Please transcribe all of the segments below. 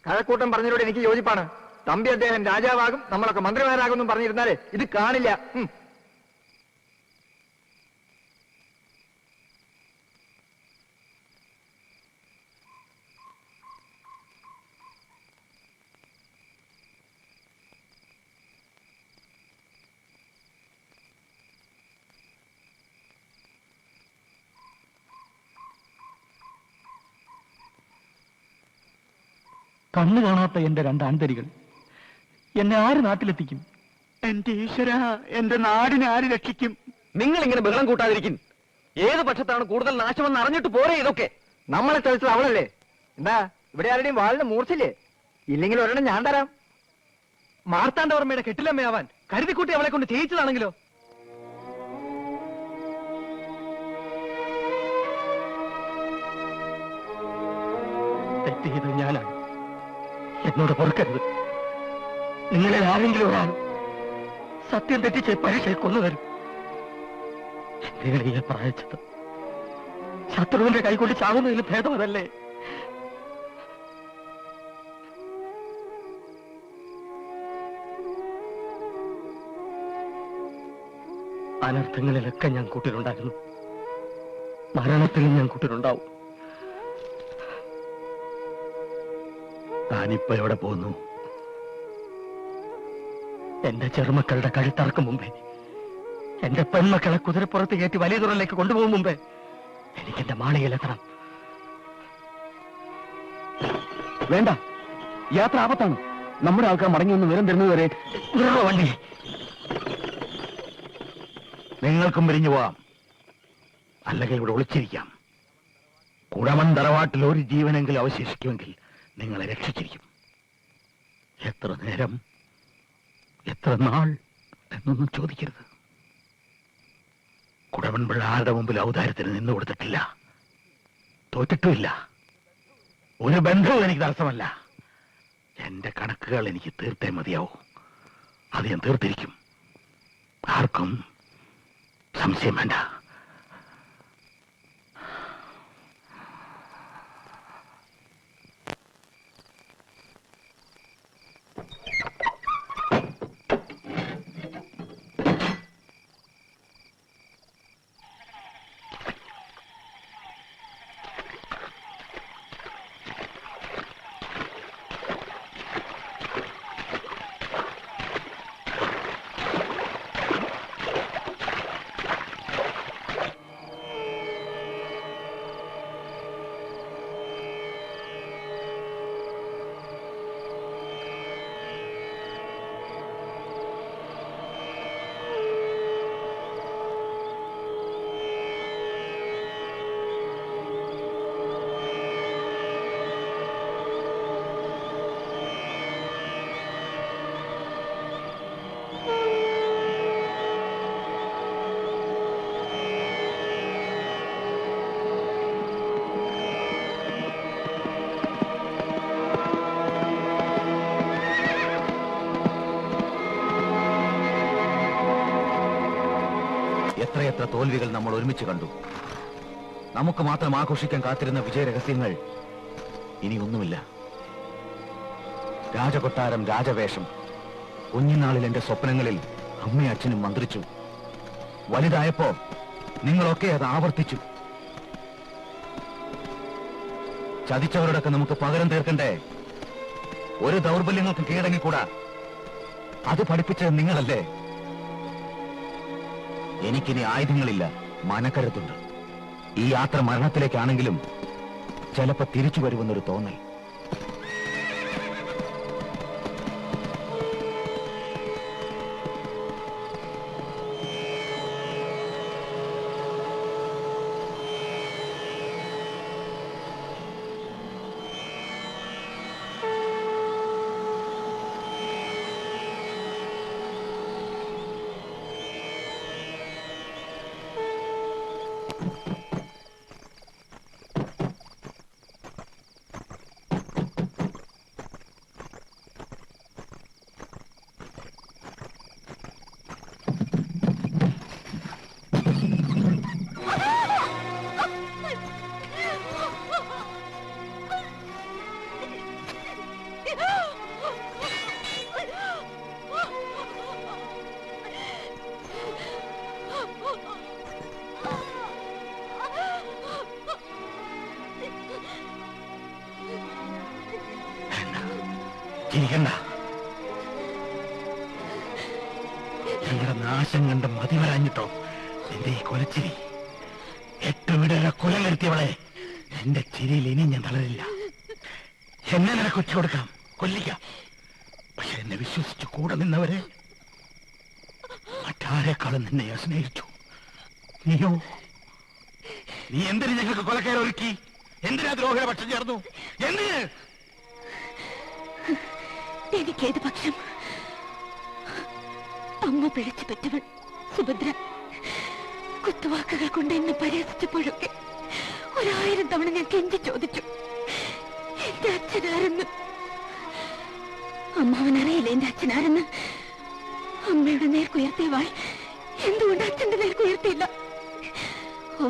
കഴക്കൂട്ടം പറഞ്ഞതിലൂടെ എനിക്ക് യോജിപ്പാണ്. തമ്പി അദ്ദേഹം രാജാവാകും, നമ്മളൊക്കെ മന്ത്രിമാരാകും പറഞ്ഞിരുന്നാലേ ഇത് കാണില്ല. കണ്ണു കാണാത്ത എന്റെ രണ്ട് ആൺതരികൾ എന്നെ ആര് നാട്ടിലെത്തിക്കും? എന്റെ ഈശ്വര, എന്റെ നാടിനെ ആര് രക്ഷിക്കും? നിങ്ങൾ ഇങ്ങനെ ബഹളം കൂട്ടാതിരിക്കും. ഏത് പക്ഷത്താണ് കൂടുതൽ നാശമെന്ന് അറിഞ്ഞിട്ട് പോരെ ഇതൊക്കെ. നമ്മളെ ചതിച്ചത് അവളല്ലേ? എന്താ ഇവിടെ ആരുടെയും വാളിന് മൂർച്ചില്ലേ? ഇല്ലെങ്കിൽ ഒരെണ്ണം ഞാൻ തരാം. മാർത്താണ്ഡവർമ്മയുടെ കെട്ടിലമ്മയാവാൻ കരുതിക്കൂട്ടി അവളെ കൊണ്ട് ചെയ്യിച്ചതാണെങ്കിലോ? തെറ്റ് ചെയ്തത് ഞാനാണ്. എന്നോട് പൊറുക്കരുത്. നിങ്ങളിൽ ആരെങ്കിലും ഒരാൾ സത്യം തെറ്റിച്ച് പരീക്ഷയെ കൊന്നുതരും. എന്തിനാണ് പ്രായച്ചത്? ശത്രുവിന്റെ കൈകൊണ്ട് ചാവുന്നതിൽ ഭേദമതല്ലേ? അനർത്ഥങ്ങളിലൊക്കെ ഞാൻ കൂട്ടിലുണ്ടായിരുന്നു. മരണത്തിലും ഞാൻ കൂട്ടിലുണ്ടാവും. താനിപ്പോ എവിടെ പോകുന്നു? എന്റെ ചെറുമക്കളുടെ കഴുത്തറക്കും മുമ്പേ, എന്റെ പെൺമക്കളെ കുതിരപ്പുറത്ത് കയറ്റി വലിയ തുറയിലേക്ക് കൊണ്ടുപോകും മുമ്പേ എനിക്ക് എന്റെ മാളികയിലെത്തണം. വേണ്ട, യാത്ര ആപത്താണ്. നമ്മുടെ ആൾക്കാർ മടങ്ങി ഒന്ന് വിവരം തരുന്നതുവരെ വണ്ടി. നിങ്ങൾക്കും പിരിഞ്ഞു പോവാം, അല്ലെങ്കിൽ ഇവിടെ ഒളിച്ചിരിക്കാം. കുടമൻ തറവാട്ടിൽ ഒരു ജീവനെങ്കിലും അവശേഷിക്കുമെങ്കിൽ നിങ്ങളെ രക്ഷിച്ചിരിക്കും. എത്ര നേരം, എത്ര നാൾ എന്നൊന്നും ചോദിക്കരുത്. കുടവൻ പിള്ള ആരുടെ മുമ്പിൽ ഔദാര്യത്തിന് നിന്നു കൊടുത്തിട്ടില്ല, തോറ്റിട്ടുമില്ല. ഒരു ബന്ധവും എനിക്ക് തടസ്സമല്ല. എന്റെ കണക്കുകൾ എനിക്ക് തീർത്തേ മതിയാവൂ. അത് ഞാൻ തീർത്തിരിക്കും. ആർക്കും സംശയം വേണ്ട. എത്രയെത്ര തോൽവികൾ നമ്മൾ ഒരുമിച്ച് കണ്ടു. നമുക്ക് മാത്രം ആഘോഷിക്കാൻ കാത്തിരുന്ന വിജയരഹസ്യങ്ങൾ ഇനി ഒന്നുമില്ല. രാജകൊട്ടാരം, രാജവേഷം. കുഞ്ഞുനാളിൽ എന്റെ സ്വപ്നങ്ങളിൽ അമ്മയും അച്ഛനും മന്ത്രിച്ചു. വലുതായപ്പോ നിങ്ങളൊക്കെ അത് ആവർത്തിച്ചു. ചതിച്ചവരോടൊക്കെ നമുക്ക് പകരം തീർക്കണ്ടേ? ഒരു ദൗർബല്യങ്ങൾക്കും കീഴടങ്ങിക്കൂടാ. അത് പഠിപ്പിച്ചത് നിങ്ങളല്ലേ? എനിക്കിനി ആയുധങ്ങളില്ല, മനക്കരുത്തുണ്ട്. ഈ യാത്ര മരണത്തിലേക്കാണെങ്കിലും ചിലപ്പോ തിരിച്ചു വരുമെന്നൊരു തോന്നൽ. ചിരിക്കണ്ട. ഞങ്ങളുടെ നാശം കണ്ട് മതി വരാഞ്ഞിട്ടോ നിന്റെ ഈ കൊലച്ചിരി. 8 വീടുകളെ കൊല വരുത്തിയവളെ, എന്റെ ചിരിയിൽ ഇനി ഞാൻ തളരില്ല. എന്നെ നിനക്ക് ഒറ്റ കൊടുക്കാം, കൊല്ലിക്കാം. പക്ഷെ എന്നെ വിശ്വസിച്ച് കൂടെ നിന്നവരെ മറ്റാരെക്കാളും നിന്നെ ഞാൻ സ്നേഹിച്ചു. നീയോ? നീ എന്തിനു ഞങ്ങൾക്ക് കൊലക്കയറൊരുക്കി? എന്തിനാ ദ്രോഹിയുടെ പക്ഷം ചേർന്നു? എന്തിന്? എനിക്കേത് പക്ഷം? അമ്മ പിഴച്ചു പറ്റവൾ സുഭദ്ര കുത്തുവാക്കുകൾ കൊണ്ട് എന്നെ പരിഹസിച്ചപ്പോഴൊക്കെ 1000 തവണ ഞാൻ കെഞ്ചി ചോദിച്ചു, എന്റെ അച്ഛനാരെന്ന്. അമ്മാവനറിയില്ല എന്റെ അച്ഛനാരെന്ന്. അമ്മയുടെ നേർക്കുയർത്തിയ വാൾ എന്തുകൊണ്ട് അച്ഛന്റെ നേർക്കുയർത്തിയില്ല? ഓ,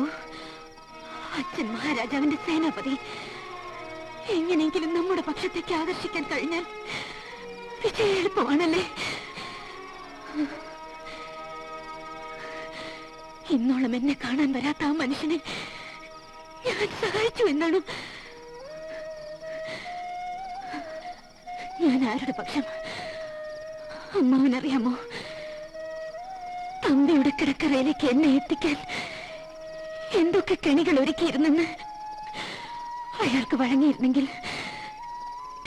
അച്ഛൻ മഹാരാജാവിന്റെ സേനാപതി. എങ്ങനെയെങ്കിലും നമ്മുടെ പക്ഷത്തേക്ക് ആകർഷിക്കാൻ കഴിഞ്ഞാൽ വിജയ എളുപ്പമാണല്ലേ? ഇന്നോളം എന്നെ കാണാൻ വരാത്ത ആ മനുഷ്യനെ ഞാൻ സഹായിച്ചു എന്നാണ്. ഞാൻ ആരുടെ പക്ഷം? അമ്മാവനറിയാമോ, തമ്പിയുടെ കിടക്കറയിലേക്ക് എന്നെ എത്തിക്കാൻ എന്തൊക്കെ കെണികൾ ഒരുക്കിയിരുന്നെന്ന്. അയാൾക്ക് വഴങ്ങിയിരുന്നെങ്കിൽ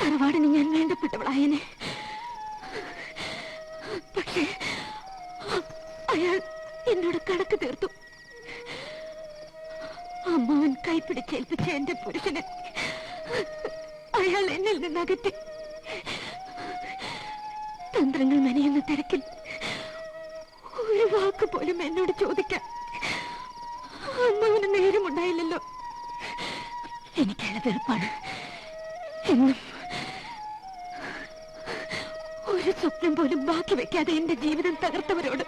തറവാടിന് ഞാൻ വേണ്ടപ്പെട്ടവളായനെ. പക്ഷേ അയാൾ എന്നോട് കണക്ക് തീർത്തു. അമ്മാവൻ കൈപ്പിടിച്ചേൽപ്പിച്ച എന്റെ പുരുഷനെ അയാൾ എന്നിൽ നിന്ന് അകറ്റി. തന്ത്രങ്ങൾ മെനയുന്ന തിരക്കിൽ ഒരു വാക്ക് പോലും എന്നോട് ചോദിക്കാൻ അമ്മാവന് നേരമുണ്ടായില്ലല്ലോ. എനിക്കയാളെ വെറുപ്പാണ്. എന്നും ഒരു സ്വപ്നം പോലും ബാക്കി വെക്കാതെ എന്റെ ജീവിതം തകർത്തവരോട്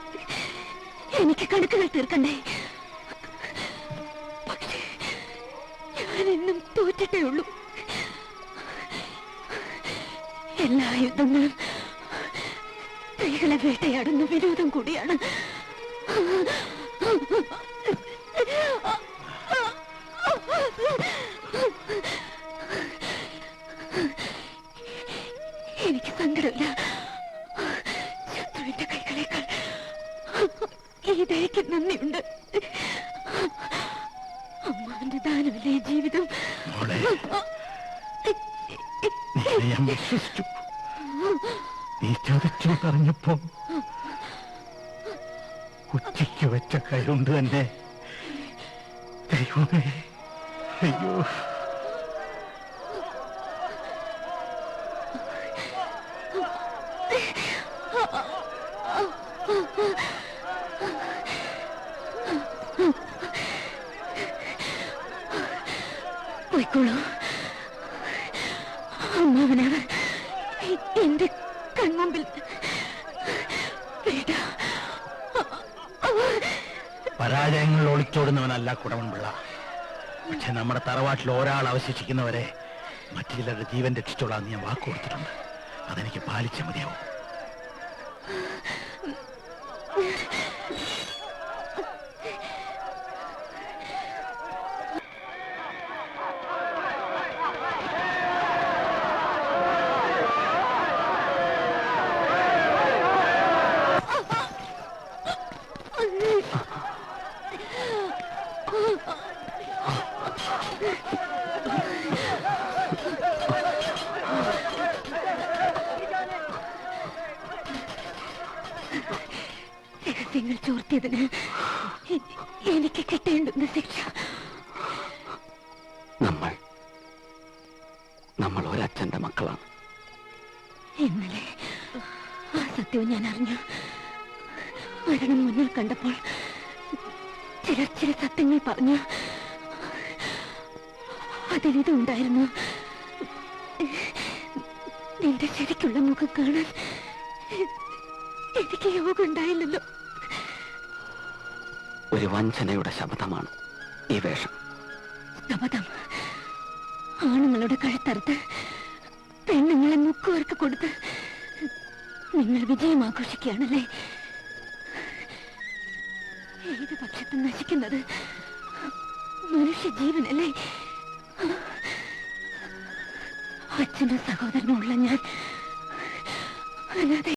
എനിക്ക് കണക്കുകൾ തീർക്കണ്ടേ? പക്ഷേ ഞാൻ എന്നും തോറ്റിട്ടേ ഉള്ളൂ. എല്ലാ യുദ്ധങ്ങളും സ്ത്രീകളെ വേട്ടയാടുന്ന വിനോദം കൂടിയാണ്. എനിക്ക് സങ്കടമില്ല. ശത്രുവിന്റെ കൈകളേക്കാൾ ഈ ദയക്ക് നന്ദിയുണ്ട്. അമ്മാവന്റെ ദാനമല്ലേ ജീവിതം. ഞാൻ വിശ്വസിച്ചു. നീ ചതിച്ചു പറഞ്ഞപ്പോ ഉച്ചയ്ക്ക് വെച്ച കൈകൊണ്ട് തന്നെ ദൈവമേ, അയ്യോ. പോയിക്കോളൂ. അമ്മാവനവർ എന്റെ കൺമുമ്പിൽ പരാജയങ്ങൾ ഒളിച്ചോടുന്നവനല്ല കുടവൻപിള്ള. പക്ഷെ നമ്മുടെ തറവാട്ടിൽ ഒരാൾ അവശേഷിക്കുന്നവരെ മറ്റു ചിലരുടെ ജീവൻ രക്ഷിച്ചോളാൻ ഞാൻ വാക്ക് കൊടുത്തിട്ടുണ്ട്. അതെനിക്ക് പാലിച്ച മതിയാവും. രഹസ്യങ്ങൾ ചോർത്തിയതിന് എനിക്ക് കിട്ടേണ്ടുന്ന ശിക്ഷ. നമ്മൾ ഒരച്ഛന്റെ മക്കളാണ്. ഇന്നലെ ആ സത്യവും ഞാൻ അറിഞ്ഞു. മരണം മുന്നിൽ കണ്ടപ്പോൾ ചില സത്യങ്ങൾ പറഞ്ഞു. അതിലിതും ഉണ്ടായിരുന്നു. നിന്റെ ശരിക്കുള്ള മുഖം കാണാൻ എനിക്ക് യോഗം ഉണ്ടായില്ലല്ലോ. ഒരു വഞ്ചനയുടെ ശബ്ദമാണ് ഈ വേഷം. ശപഥം. ആണുങ്ങളുടെ കഴുത്തറുത്ത് പെണ്ണുങ്ങളെ മുക്കുവർക്ക് കൊടുത്ത് നിങ്ങൾ വിജയം ആഘോഷിക്കുകയാണല്ലേ? ഏത് പക്ഷത്തും നശിക്കുന്നത് മനുഷ്യജീവനല്ലേ? അച്ഛനും സഹോദരനും ഉള്ള ഞാൻ അനാഥ